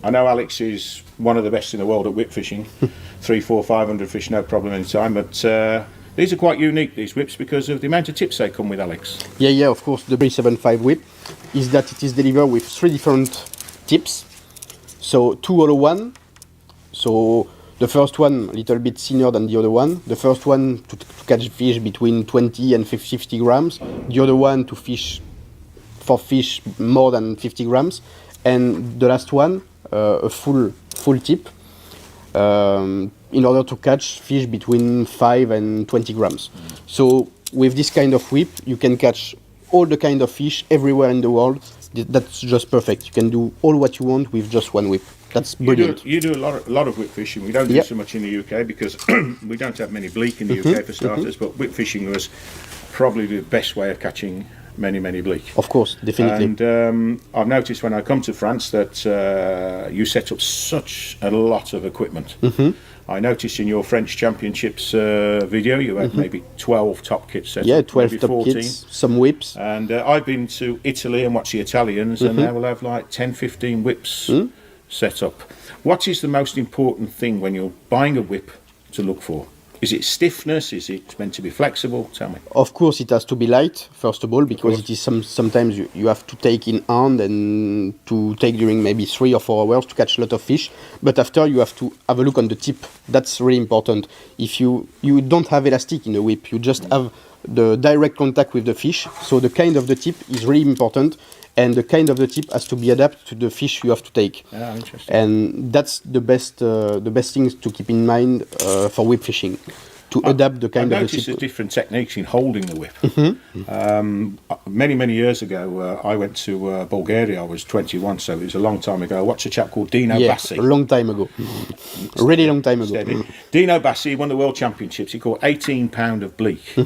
I know Alex is one of the best in the world at whip fishing. 300, 400, 500 fish, no problem in time. But these are quite unique, these whips, because of the amount of tips they come with, Alex. Yeah, of course. The 375 whip is that it is delivered with 3 different tips. So 2 out of 1. So the first one a little bit thinner than the other one. The first one to catch fish between 20 and 50 grams. The other one to fish for fish more than 50 grams. And the last one, a full tip, in order to catch fish between 5 and 20 grams. So with this kind of whip, you can catch all the kind of fish everywhere in the world. That's just perfect. You can do all what you want with just one whip. That's brilliant. You do a lot of whip fishing. We don't do so much in the UK because we don't have many bleak in the UK for starters, but whip fishing was probably the best way of catching many bleak. Of course, definitely. And I've noticed when I come to France that you set up such a lot of equipment. I noticed in your French Championships video you had maybe 12 top kits set up. Yeah, 12 maybe top 14. kits, some whips. And I've been to Italy and watched the Italians, and they will have like 10, 15 whips set up. What is the most important thing when you're buying a whip to look for? Is it stiffness? Is it meant to be flexible? Tell me. Of course, it has to be light, first of all, because it is sometimes you have to take in hand and to take during maybe 3 or 4 hours to catch a lot of fish. But after, you have to have a look on the tip. That's really important. If you don't have elastic in the whip, you just have the direct contact with the fish. So the kind of the tip is really important. And the kind of the tip has to be adapted to the fish you have to take. Ah, interesting. And that's the best things to keep in mind for whip fishing, to adapt the kind of the tip. I've noticed different techniques in holding the whip. Many years ago, I went to Bulgaria. I was 21, so it was a long time ago. I watched a chap called Dino Bassi. A long time ago. A really long time ago. Dino Bassi won the World Championships. He caught 18 pound of bleak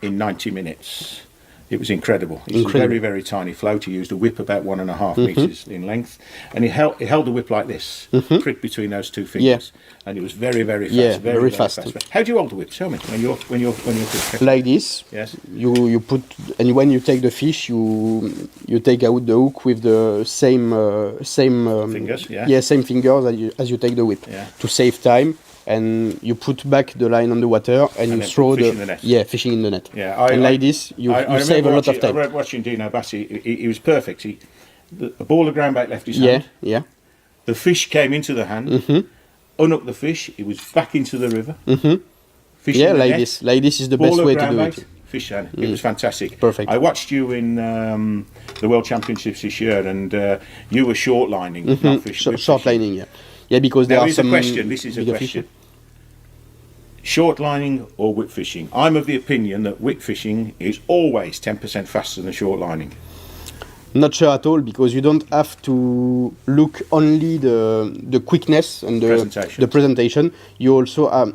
in 90 minutes. It was incredible. It was a very tiny float. He used a whip about 1.5 meters in length, and he held the whip like this, prick between those two fingers, and it was very fast. Yeah, very fast. How do you hold the whip? Tell me when you're like this. Yes. You put, and when you take the fish, you take out the hook with the same fingers. Same fingers as you take the whip to save time. And you put back the line on the water and you throw fishing in the net. Fishing in the net. And like this, you save a lot of time. I remember watching Dino Bassi. He was perfect. A ball of groundbait left his hand. Yeah. The fish came into the hand. Unhooked the fish. It was back into the river. Fishing in the net. This. Like this is the best way to do it. Fish hand. It was fantastic. Perfect. I watched you in the World Championships this year, and you were short lining, not fishing. Short lining, yeah. Yeah, because there are some. This is a question. Short lining or whip fishing? I'm of the opinion that whip fishing is always 10% faster than short lining. Not sure at all, because you don't have to look only the quickness and the presentation. You also,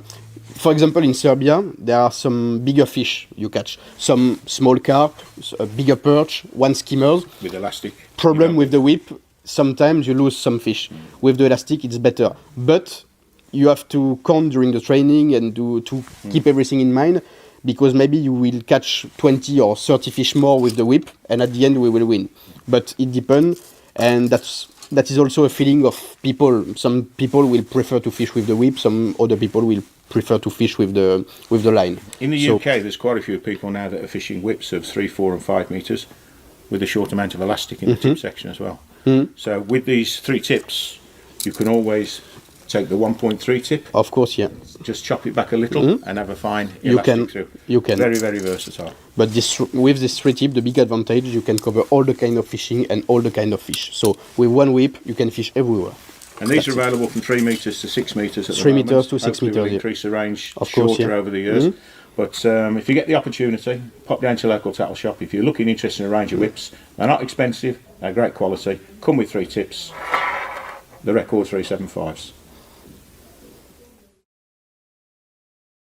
for example, in Serbia, there are some bigger fish you catch. Some small carp, a bigger perch, one skimmers. With elastic. Problem with the whip. Sometimes you lose some fish. With the elastic, it's better. But you have to count during the training and to keep everything in mind, because maybe you will catch 20 or 30 fish more with the whip, and at the end we will win. But it depends, and that is also a feeling of people. Some people will prefer to fish with the whip, some other people will prefer to fish with the line. In the UK, there's quite a few people now that are fishing whips of 3, 4 and 5 meters with a short amount of elastic in the tip section as well. So with these 3 tips, you can always take the 1.3 tip. Of course, yeah. Just chop it back a little and have a fine elastic through. You can. Very versatile. But with this 3 tip, the big advantage, you can cover all the kind of fishing and all the kind of fish. So with one whip, you can fish everywhere. And these are available from 3 meters to 6 meters at the 3 moment. meters to 6 meters. We'll increase the range of course, shorter over the years. But if you get the opportunity, pop down to your local tackle shop. If you're looking interested in a range of whips, they're not expensive, they're great quality, come with 3 tips, the record 375s.